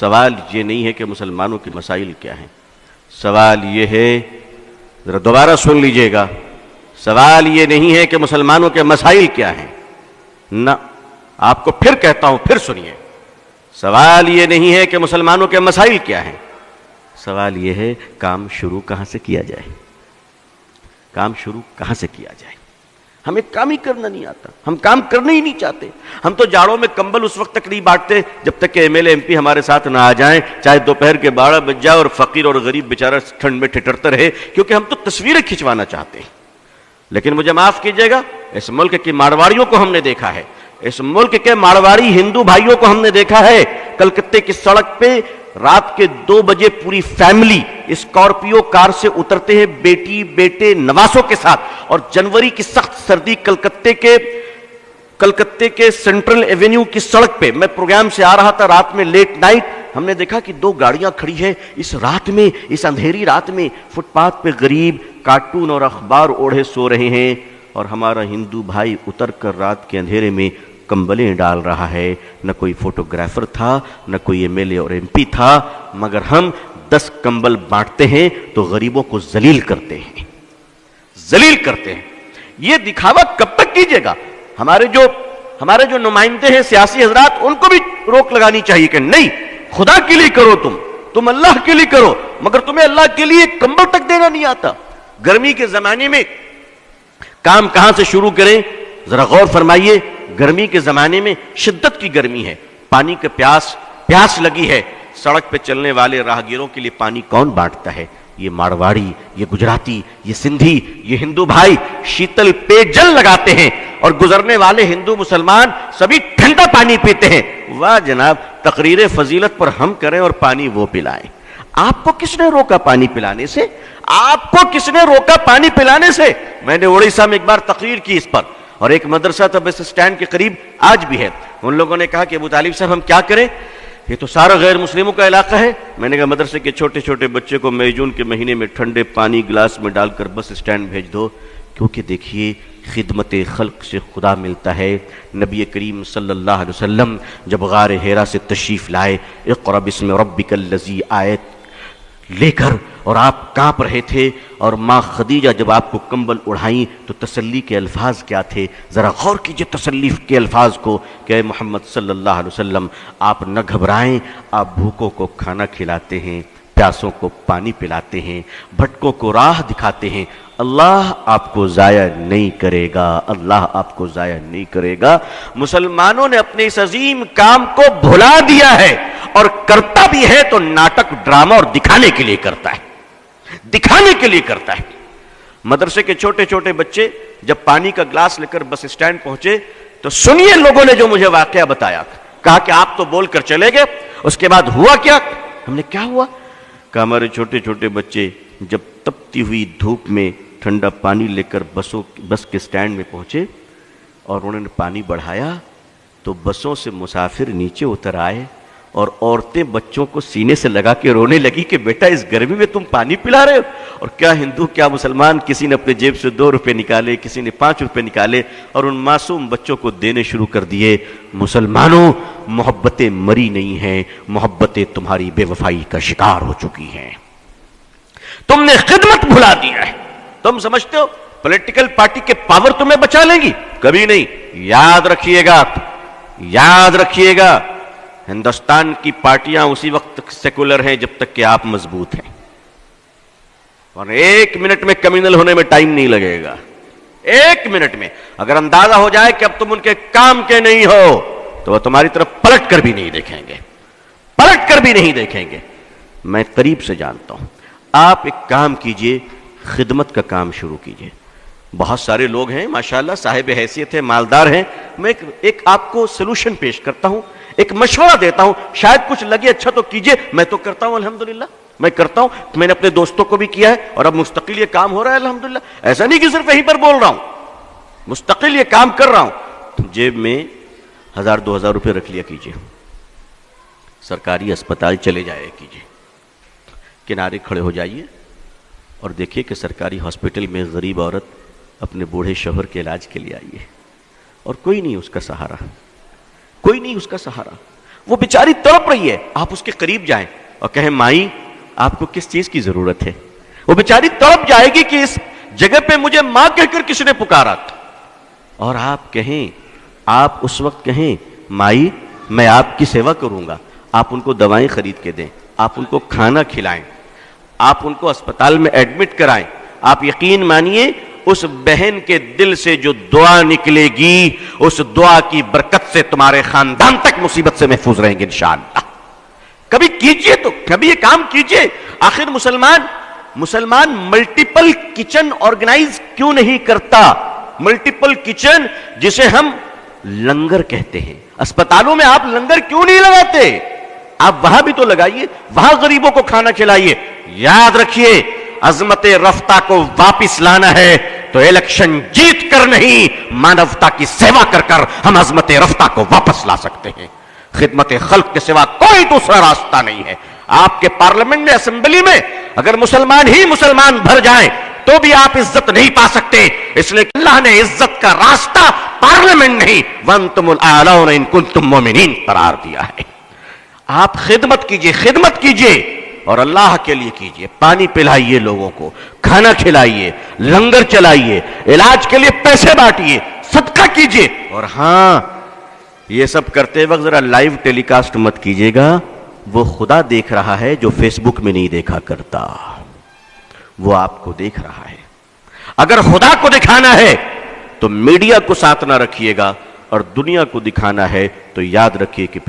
سوال یہ نہیں ہے کہ مسلمانوں کے مسائل کیا ہیں، سوال یہ ہے، ذرا دوبارہ سن لیجئے گا، سوال یہ نہیں ہے کہ مسلمانوں کے مسائل کیا ہیں، نہ، آپ کو پھر کہتا ہوں، پھر سنیے، سوال یہ نہیں ہے کہ مسلمانوں کے مسائل کیا ہیں، سوال یہ ہے کام شروع کہاں سے کیا جائے، کام شروع کہاں سے کیا جائے۔ ہمیں کام ہی کرنا نہیں آتا، ہم کام کرنا ہی نہیں چاہتے، ہم تو جاڑوں میں کمبل اس وقت تک نہیں بانٹتے جب تک کہ M L A M P ہمارے ساتھ نہ آ جائیں، چاہے دوپہر کے 12 بج جائے اور فقیر اور غریب بیچارہ ٹھنڈ میں ٹھٹرتا رہے، کیونکہ ہم تو تصویریں کھنچوانا چاہتے ہیں۔ لیکن مجھے معاف کیجیے گا، اس ملک کی مارواڑیوں کو ہم نے دیکھا ہے، اس ملک کے مارواڑی ہندو بھائیوں کو ہم نے دیکھا ہے، کلکتے کی سڑک پہ رات کے 2 بجے پوری فیملی اسکارپیو کار سے اترتے ہیں، بیٹی بیٹے نواسوں کے ساتھ، اور جنوری کی سخت سردی کلکتے کے سینٹرل ایونیو کی سڑک پہ، میں پروگرام سے آ رہا تھا رات میں لیٹ نائٹ، ہم نے دیکھا کہ 2 گاڑیاں کھڑی ہیں اس رات میں، اس اندھیری رات میں، فٹ پاتھ پہ غریب کارٹون اور اخبار اوڑھے سو رہے ہیں، اور ہمارا ہندو بھائی اتر کر رات کے اندھیرے میں کمبلیں ڈال رہا ہے۔ نہ کوئی فوٹوگرافر تھا، نہ کوئی ایم ایل اے اور ایم پی تھا، مگر ہم 10 کمبل بانٹتے ہیں تو غریبوں کو ذلیل کرتے ہیں، ذلیل کرتے ہیں۔ یہ دکھاوا کب تک کیجیے گا؟ ہمارے جو نمائندے ہیں سیاسی حضرات، ان کو بھی روک لگانی چاہیے کہ نہیں، خدا کے لیے کرو، تم اللہ کے لیے کرو، مگر تمہیں اللہ کے لیے کمبل تک دینا نہیں آتا۔ گرمی کے زمانے میں کام کہاں سے شروع کریں؟ ذرا غور فرمائیے، گرمی کے زمانے میں شدت کی گرمی ہے، پانی کا پیاس لگی ہے، سڑک پہ چلنے والے راہگیروں کے لیے پانی کون بانٹتا ہے؟ یہ مارواڑی، یہ گجراتی، یہ سندھی، یہ ہندو بھائی شیتل پے جل لگاتے ہیں، اور گزرنے والے ہندو مسلمان سبھی ٹھنڈا پانی پیتے ہیں۔ واہ جناب، تقریر فضیلت پر ہم کریں اور پانی وہ پلائیں۔ آپ کو کس نے روکا پانی پلانے سے؟ آپ کو کس نے روکا پانی پلانے سے؟ میں نے اڑیسہ میں ایک بار تقریر کی اس پر، اور ایک مدرسہ تھا بس اسٹینڈ کے قریب، آج بھی ہے، ان لوگوں نے کہا کہ ابو طالب صاحب ہم کیا کریں، یہ تو سارا غیر مسلموں کا علاقہ ہے۔ میں نے کہا مدرسے کے چھوٹے چھوٹے بچے کو مئی جون کے مہینے میں ٹھنڈے پانی گلاس میں ڈال کر بس اسٹینڈ بھیج دو، کیونکہ دیکھیے خدمت خلق سے خدا ملتا ہے۔ نبی کریم صلی اللہ علیہ وسلم جب غار حرا سے تشریف لائے، اقرأ بسم ربک الذی آیت لے کر، اور آپ کانپ رہے تھے، اور ماں خدیجہ جب آپ کو کمبل اڑھائیں تو تسلی کے الفاظ کیا تھے؟ ذرا غور کیجئے تسلی کے الفاظ کو کہ اے محمد صلی اللہ علیہ وسلم، آپ نہ گھبرائیں، آپ بھوکوں کو کھانا کھلاتے ہیں، پیاسوں کو پانی پلاتے ہیں، بھٹکوں کو راہ دکھاتے ہیں، اللہ آپ کو ضائع نہیں کرے گا، اللہ آپ کو ضائع نہیں کرے گا۔ مسلمانوں نے اپنے اس عظیم کام کو بھلا دیا ہے، اور کرتا بھی ہے تو ناٹک، ڈرامہ اور دکھانے کے لیے کرتا ہے، دکھانے کے لیے کرتا ہے۔ مدرسے کے چھوٹے چھوٹے بچے جب پانی کا گلاس لے کر بس اسٹینڈ پہنچے تو سنیے لوگوں نے جو مجھے واقعہ بتایا، کہا کہ آپ تو بول کر چلے گئے، اس کے بعد ہوا کیا؟ ہم نے کیا ہوا؟ کہ ہمارے چھوٹے چھوٹے بچے جب تپتی ہوئی دھوپ میں ٹھنڈا پانی لے کر بس کے سٹینڈ میں پہنچے اور انہوں نے پانی بڑھایا تو بسوں سے مسافر نیچے اتر آئے اور عورتیں بچوں کو سینے سے لگا کے رونے لگی کہ بیٹا اس گرمی میں تم پانی پلا رہے ہو۔ اور کیا ہندو کیا مسلمان، کسی نے اپنے جیب سے 2 روپے نکالے، کسی نے 5 روپے نکالے اور ان معصوم بچوں کو دینے شروع کر دیے۔ مسلمانوں، محبتیں مری نہیں ہیں، محبتیں تمہاری بے وفائی کا شکار ہو چکی ہیں، تم نے خدمت بھلا دیا ہے۔ تم سمجھتے ہو پولیٹیکل پارٹی کے پاور تمہیں بچا لیں گی؟ کبھی نہیں۔ یاد رکھیے گا، یاد رکھیے گا، ہندوستان کی پارٹیاں اسی وقت تک سیکولر ہیں جب تک کہ آپ مضبوط ہیں، اور 1 منٹ میں کمیونل ہونے میں ٹائم نہیں لگے گا۔ 1 منٹ میں اگر اندازہ ہو جائے کہ اب تم ان کے کام کے نہیں ہو تو وہ تمہاری طرف پلٹ کر بھی نہیں دیکھیں گے، پلٹ کر بھی نہیں دیکھیں گے۔ میں قریب سے جانتا ہوں۔ آپ ایک کام کیجئے، خدمت کا کام شروع کیجئے۔ بہت سارے لوگ ہیں ماشاءاللہ، صاحب حیثیت ہیں، مالدار ہیں۔ میں ایک آپ کو سلوشن پیش کرتا ہوں، ایک مشورہ دیتا ہوں، شاید کچھ لگے اچھا تو کیجئے۔ میں تو کرتا ہوں الحمدللہ، میں کرتا ہوں، میں نے اپنے دوستوں کو بھی کیا ہے اور اب مستقل یہ کام ہو رہا ہے الحمدللہ۔ ایسا نہیں کہ صرف یہیں پر بول رہا ہوں، مستقل یہ کام کر رہا ہوں۔ جیب میں 1000-2000 روپے رکھ لیا کیجئے، سرکاری اسپتال چلے جایا کیجئے، کنارے کھڑے ہو جائیے اور دیکھیے کہ سرکاری ہاسپٹل میں غریب عورت اپنے بوڑھے شوہر کے علاج کے لیے آئی ہے اور کوئی نہیں اس کا سہارا، کوئی نہیں اس کا سہارا۔ وہ بیچاری تڑپ رہی ہے، آپ اس کے قریب جائیں اور کہیں مائی آپ کو کس چیز کی ضرورت ہے؟ وہ بیچاری تڑپ جائے گی کہ اس جگہ پہ مجھے ماں کہہ کر کس نے پکارا تھا، اور آپ کہیں، آپ اس وقت کہیں مائی میں آپ کی سیوا کروں گا، آپ ان کو دوائیں خرید کے دیں، آپ ان کو کھانا کھلائیں، آپ ان کو اسپتال میں ایڈمٹ کرائیں، آپ یقین مانیے اس بہن کے دل سے جو دعا نکلے گی، اس دعا کی برکت سے تمہارے خاندان تک مصیبت سے محفوظ رہیں گے انشاءاللہ۔ کبھی کیجئے، تو کبھی یہ کام کیجئے۔ آخر مسلمان ملٹیپل کچن آرگنائز کیوں نہیں کرتا؟ ملٹیپل کچن جسے ہم لنگر کہتے ہیں، اسپتالوں میں آپ لنگر کیوں نہیں لگاتے؟ آپ وہاں بھی تو لگائیے، وہاں غریبوں کو کھانا کھلائیے۔ یاد رکھیے، عظمت رفتہ کو واپس لانا ہے تو الیکشن جیت کر نہیں، مانوتا کی سیوا کر کر ہم عظمت رفتہ کو واپس لا سکتے ہیں۔ خدمت خلق کے سوا کوئی دوسرا راستہ نہیں ہے۔ آپ کے پارلیمنٹ میں، اسمبلی میں اگر مسلمان ہی مسلمان بھر جائیں تو بھی آپ عزت نہیں پا سکتے، اس لیے کہ اللہ نے عزت کا راستہ پارلیمنٹ نہیں وَأَنْتُمُ الْأَعْلَوْنَ إِن كُنتُم مُؤْمِنِينَ قرار دیا ہے۔ آپ خدمت کیجئے اور اللہ کے لیے کیجئے۔ پانی پلائیے لوگوں کو، کھانا کھلائیے، لنگر چلائیے، علاج کے لیے پیسے بانٹیے، صدقہ کیجئے۔ اور ہاں، یہ سب کرتے وقت ذرا لائیو ٹیلی کاسٹ مت کیجئے گا، وہ خدا دیکھ رہا ہے جو فیس بک میں نہیں دیکھا کرتا، وہ آپ کو دیکھ رہا ہے۔ اگر خدا کو دکھانا ہے تو میڈیا کو ساتھ نہ رکھیے گا، اور دنیا کو دکھانا ہے تو یاد رکھیے کہ